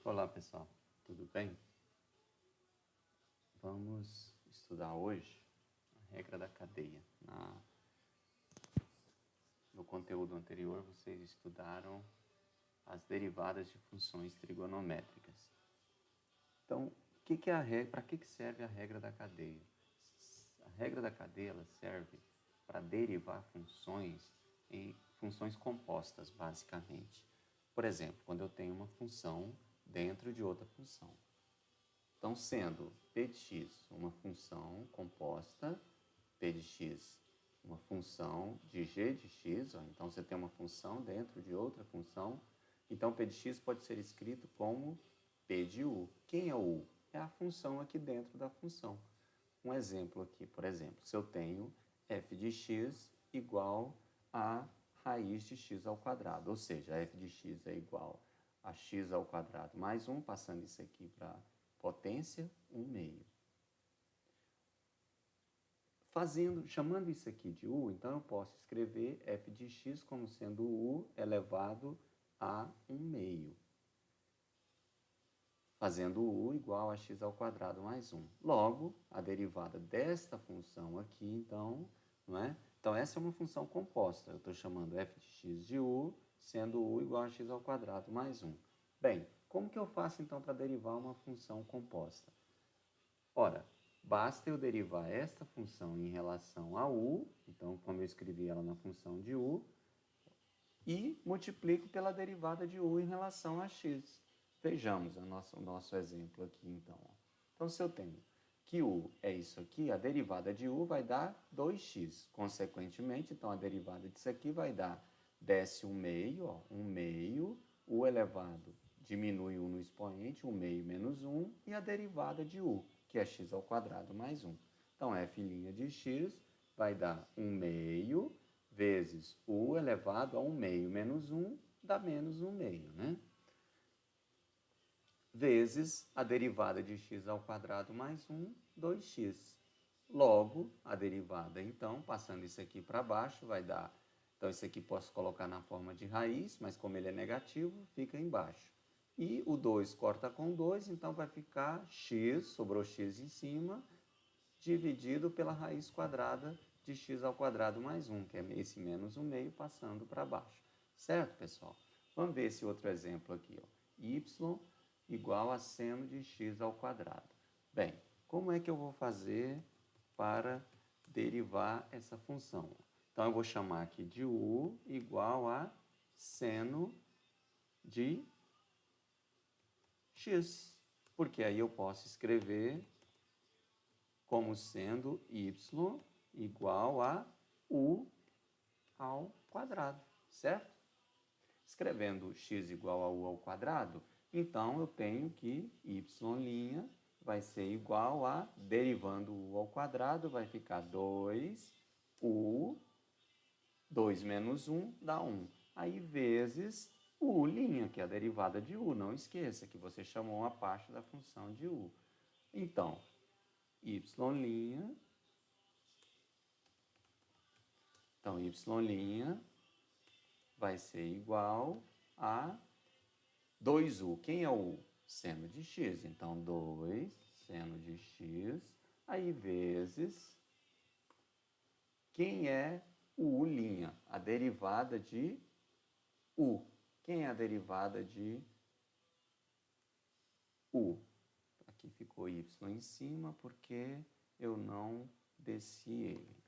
Olá pessoal, tudo bem? Vamos estudar hoje a regra da cadeia. No conteúdo anterior vocês estudaram as derivadas de funções trigonométricas. Então, para que serve a regra da cadeia? A regra da cadeia ela serve para derivar funções em funções compostas, basicamente. Por exemplo, quando eu tenho uma função dentro de outra função. Então, sendo p de x uma função composta, p de x uma função de g de x, então você tem uma função dentro de outra função, então p de x pode ser escrito como p de u. Quem é o u? É a função aqui dentro da função. Um exemplo aqui, por exemplo, se eu tenho f de x igual a raiz de x ao quadrado, ou seja, f de x é igual a x ao quadrado mais 1, passando isso aqui para potência 1/2. Chamando isso aqui de u, então eu posso escrever f de x como sendo u elevado a 1/2. Fazendo u igual a x ao quadrado mais 1. Logo, a derivada desta função aqui, então, não é? Então, essa é uma função composta. Eu estou chamando f de x de u, sendo u igual a x ao quadrado mais 1. Bem, como que eu faço, então, para derivar uma função composta? Ora, basta eu derivar esta função em relação a u, então, como eu escrevi ela na função de u, e multiplico pela derivada de u em relação a x. Vejamos o nosso exemplo aqui, então. Então, se eu tenho que u é isso aqui, a derivada de u vai dar 2x. Consequentemente, então, a derivada disso aqui vai dar desce 1/2, 1/2, u elevado, diminui 1 no expoente, 1/2 menos 1, e a derivada de u, que é x ao quadrado mais 1. Então, f' de x vai dar 1/2 vezes u elevado a 1/2 menos 1, dá menos 1/2, né? Vezes a derivada de x ao quadrado mais 1, 2x. Logo, a derivada, então, passando isso aqui para baixo, vai dar... Então, isso aqui posso colocar na forma de raiz, mas como ele é negativo, fica embaixo. E o 2 corta com 2, então vai ficar x, sobrou x em cima, dividido pela raiz quadrada de x ao quadrado mais 1, que é esse menos 1/2 passando para baixo. Certo, pessoal? Vamos ver esse outro exemplo aqui. Y igual a seno de x ao quadrado. Bem, como é que eu vou fazer para derivar essa função? Então, eu vou chamar aqui de u igual a seno de x. Porque aí eu posso escrever como sendo y igual a u ao quadrado, certo? Escrevendo x igual a u ao quadrado, então eu tenho que y' vai ser igual a, derivando u ao quadrado, vai ficar 2u, 2 menos 1 dá 1. Aí vezes u', que é a derivada de u. Não esqueça que você chamou uma parte da função de u. Então, y', então y' vai ser igual a 2u. Quem é o u? Seno de x. Então, 2 seno de x, aí vezes quem é o u'? A derivada de u. Quem é a derivada de u? Aqui ficou y em cima porque eu não desci ele.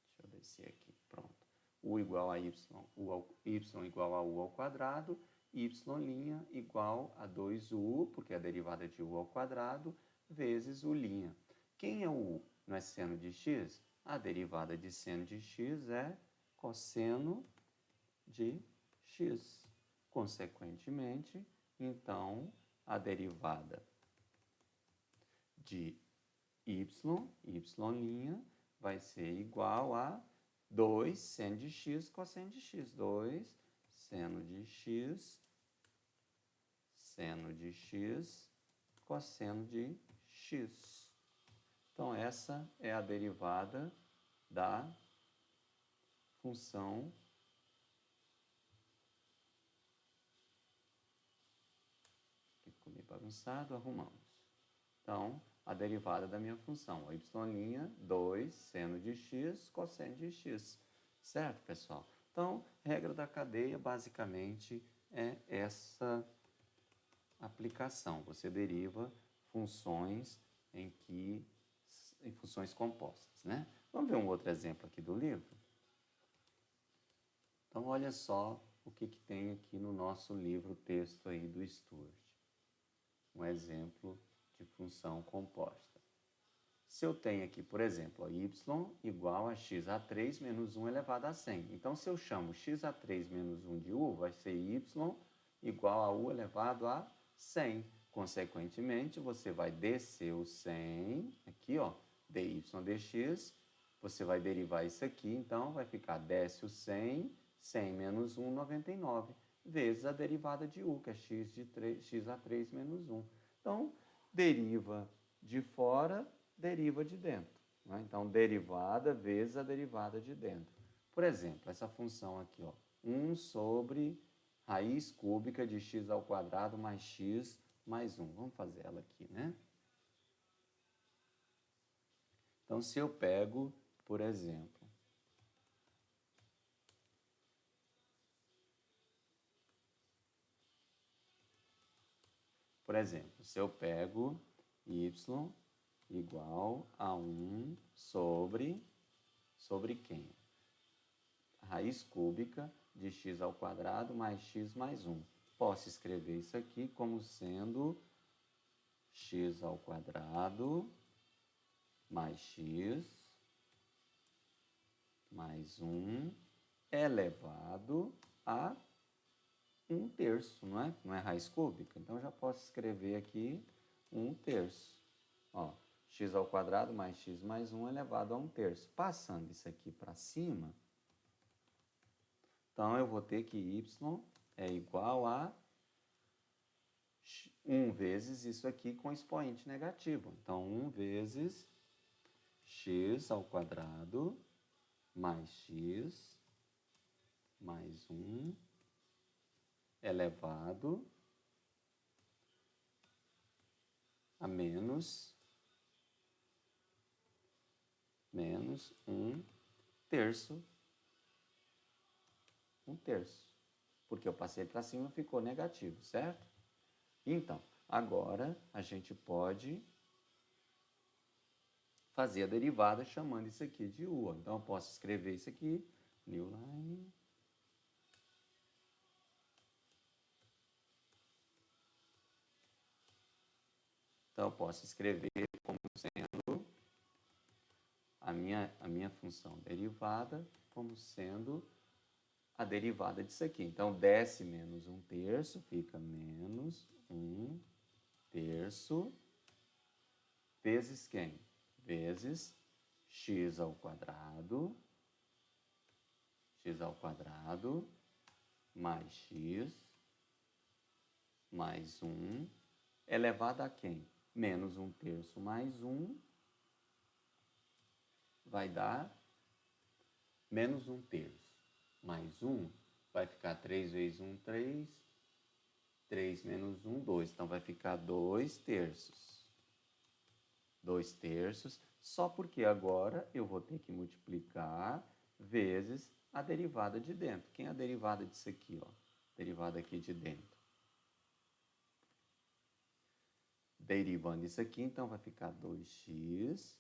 Deixa eu descer aqui, pronto. U igual a y, y igual a u ao quadrado, y' igual a 2u, porque é a derivada de u ao quadrado, vezes u'. Quem é o u? Não é seno de x? A derivada de seno de x é cosseno de x. Consequentemente, então, a derivada de y' vai ser igual a 2 seno de x cosseno de x. 2 seno de x, seno de x, cosseno de x. Então, essa é a derivada da função ficou meio bagunçado, arrumamos. Então, a derivada da minha função, y', 2 seno de x, cosseno de x. Certo, pessoal? Então, regra da cadeia, basicamente, é essa aplicação. Você deriva funções em funções compostas, né? Vamos ver um outro exemplo aqui do livro? Então, olha só o que tem aqui no nosso livro texto aí do Sturt. Um exemplo de função composta. Se eu tenho aqui, por exemplo, y igual a x⁴ menos 1 elevado a 100. Então, se eu chamo x⁴ menos 1 de u, vai ser y igual a u elevado a 100. Consequentemente, você vai descer o 100, aqui, ó, dy dx, você vai derivar isso aqui, então vai ficar desce o 100, 100 menos 1, 99, vezes a derivada de u, que é x⁴ menos 1. Então, deriva de fora, deriva de dentro. Né? Então, derivada vezes a derivada de dentro. Por exemplo, essa função aqui, ó, 1 sobre raiz cúbica de x² mais x mais 1. Vamos fazer ela aqui, né? Então, se eu pego, por exemplo, se eu pego y igual a 1 sobre quem? Raiz cúbica de x² mais x mais 1. Posso escrever isso aqui como sendo x² mais x mais 1 elevado a 1/3, não é? Não é raiz cúbica? Então, já posso escrever aqui 1/3. Ó, x² mais x mais 1 elevado a 1/3. Passando isso aqui para cima, então eu vou ter que y é igual a 1 vezes isso aqui com expoente negativo. Então, 1 vezes x² mais x mais 1 elevado a menos 1/3. 1/3. Porque eu passei para cima, ficou negativo, certo? Então, agora a gente pode fazer a derivada chamando isso aqui de u. Então, eu posso escrever isso aqui, new line. Então, eu posso escrever como sendo a minha função derivada como sendo a derivada disso aqui. Então, desce menos 1/3, fica menos 1/3 vezes quem? Vezes x² mais x mais 1 elevado a quem? Menos 1/3 mais 1 vai dar menos 1/3 mais 1 vai ficar 3 vezes 1, 3. 3 menos 1, 2. Então, vai ficar 2/3. 2/3, só porque agora eu vou ter que multiplicar vezes a derivada de dentro. Quem é a derivada disso aqui, ó? Derivada aqui de dentro. Derivando isso aqui, então vai ficar 2x.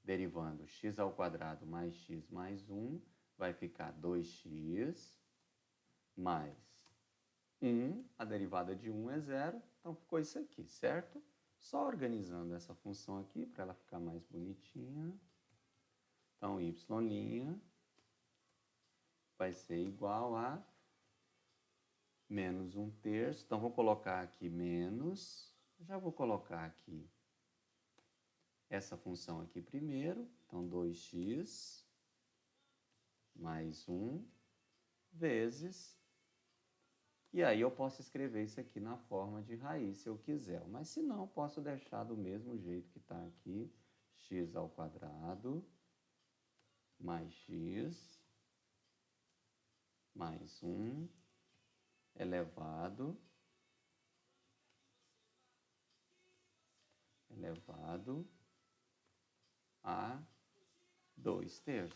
Derivando x² mais x mais 1, vai ficar 2x mais 1. A derivada de 1 é 0, então ficou isso aqui, certo? Só organizando essa função aqui para ela ficar mais bonitinha. Então, y' vai ser igual a menos 1/3. Então, vou colocar aqui menos. Já vou colocar aqui essa função aqui primeiro. Então, 2x mais 1 vezes. E aí eu posso escrever isso aqui na forma de raiz, se eu quiser. Mas se não, posso deixar do mesmo jeito que está aqui. x² mais x mais 1 elevado elevado a 2/3.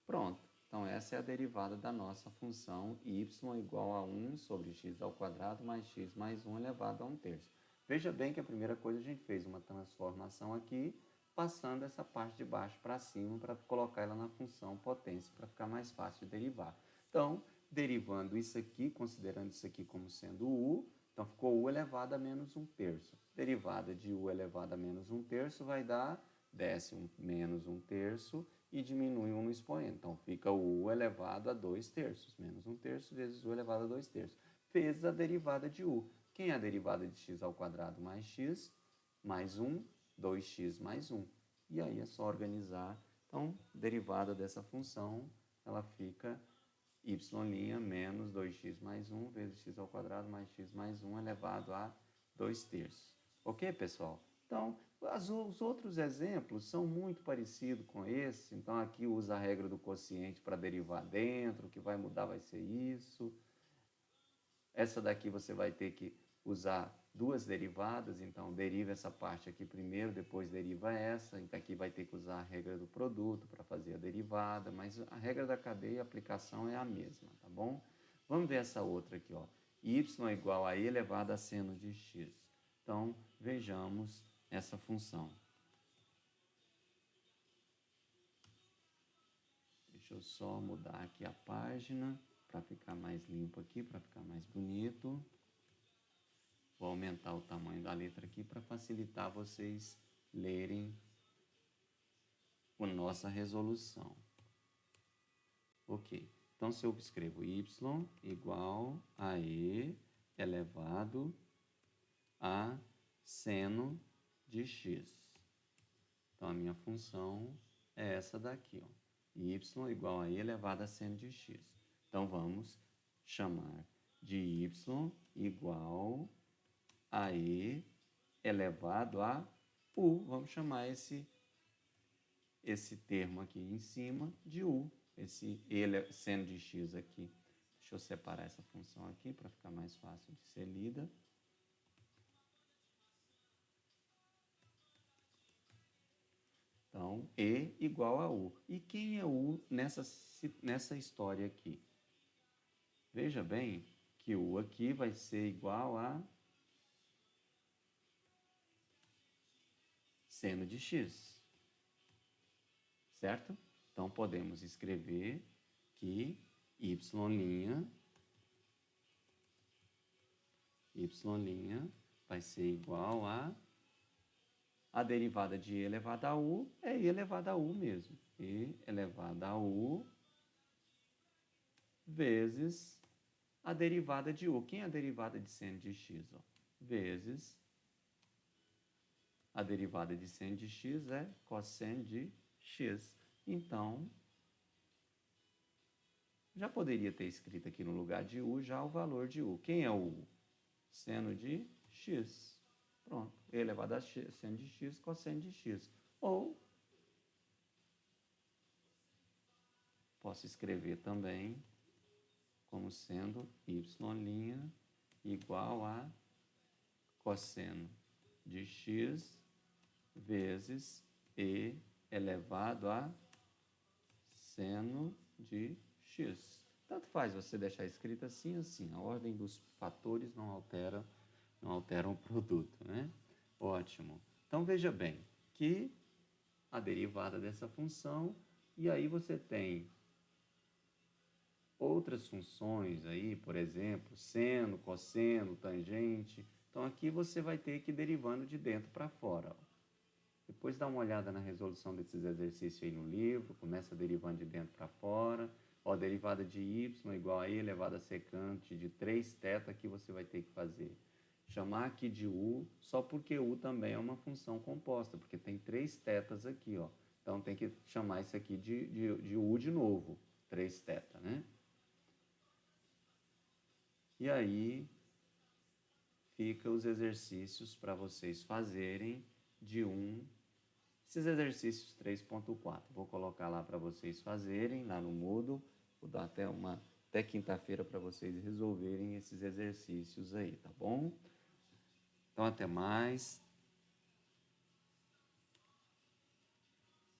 Pronto. Então, essa é a derivada da nossa função y igual a 1 sobre x ao quadrado mais x mais 1 elevado a 1/3. Veja bem que a primeira coisa a gente fez uma transformação aqui, passando essa parte de baixo para cima para colocar ela na função potência para ficar mais fácil de derivar. Então, derivando isso aqui, considerando isso aqui como sendo u, então ficou u elevado a menos 1/3. Derivada de u elevado a menos 1/3 vai dar décimo menos 1/3 e diminui 1 no expoente. Então fica o u elevado a 2/3. Menos 1/3 vezes u elevado a 2/3. Fez a derivada de u. Quem é a derivada de x ao quadrado mais x mais 1? 2x mais 1. E aí é só organizar. Então, derivada dessa função, ela fica y' menos 2x mais 1 vezes x ao quadrado mais x mais 1 elevado a 2/3. Ok, pessoal? Então, os outros exemplos são muito parecidos com esse. Então, aqui usa a regra do quociente para derivar dentro. O que vai mudar vai ser isso. Essa daqui você vai ter que usar duas derivadas. Então, deriva essa parte aqui primeiro, depois deriva essa. Então, aqui vai ter que usar a regra do produto para fazer a derivada. Mas a regra da cadeia e a aplicação é a mesma, tá bom? Vamos ver essa outra aqui, ó. Y igual a e elevado a seno de x. Então, vejamos essa função. Deixa eu só mudar aqui a página para ficar mais limpo aqui, para ficar mais bonito. Vou aumentar o tamanho da letra aqui para facilitar vocês lerem a nossa resolução. Ok, então se eu escrevo y igual a e elevado a seno de x. Então, a minha função é essa daqui, ó. Y igual a e elevado a seno de x. Então, vamos chamar de y igual a e elevado a u. Vamos chamar esse termo aqui em cima de u. Esse seno de x aqui. Deixa eu separar essa função aqui para ficar mais fácil de ser lida. Então, E igual a U. E quem é U nessa história aqui? Veja bem que U aqui vai ser igual a seno de x. Certo? Então, podemos escrever que y' vai ser igual a derivada de e elevado a u é e elevado a u mesmo. E elevado a u vezes a derivada de u. Quem é a derivada de seno de x? Ó? Vezes a derivada de seno de x é cosseno de x. Então, já poderia ter escrito aqui no lugar de u já o valor de u. Quem é o u? Seno de x. Pronto. E elevado a seno de x, cosseno de x. Ou posso escrever também como sendo y' igual a cosseno de x vezes e elevado a seno de x. Tanto faz você deixar escrito assim, assim. A ordem dos fatores não alteram o produto, né? Ótimo. Então, veja bem que a derivada dessa função, e aí você tem outras funções aí, por exemplo, seno, cosseno, tangente. Então, aqui você vai ter que ir derivando de dentro para fora. Ó. Depois dá uma olhada na resolução desses exercícios aí no livro, começa derivando de dentro para fora. Ó, derivada de y igual a e elevado a secante de 3θ, aqui você vai ter que fazer. Chamar aqui de u, só porque u também é uma função composta, porque tem 3θs aqui, ó. Então, tem que chamar isso aqui de u de novo, 3θ, né? E aí, fica os exercícios para vocês fazerem de esses exercícios 3.4. Vou colocar lá para vocês fazerem, lá no Moodle. Vou dar até quinta-feira para vocês resolverem esses exercícios aí, tá bom? Então, até mais.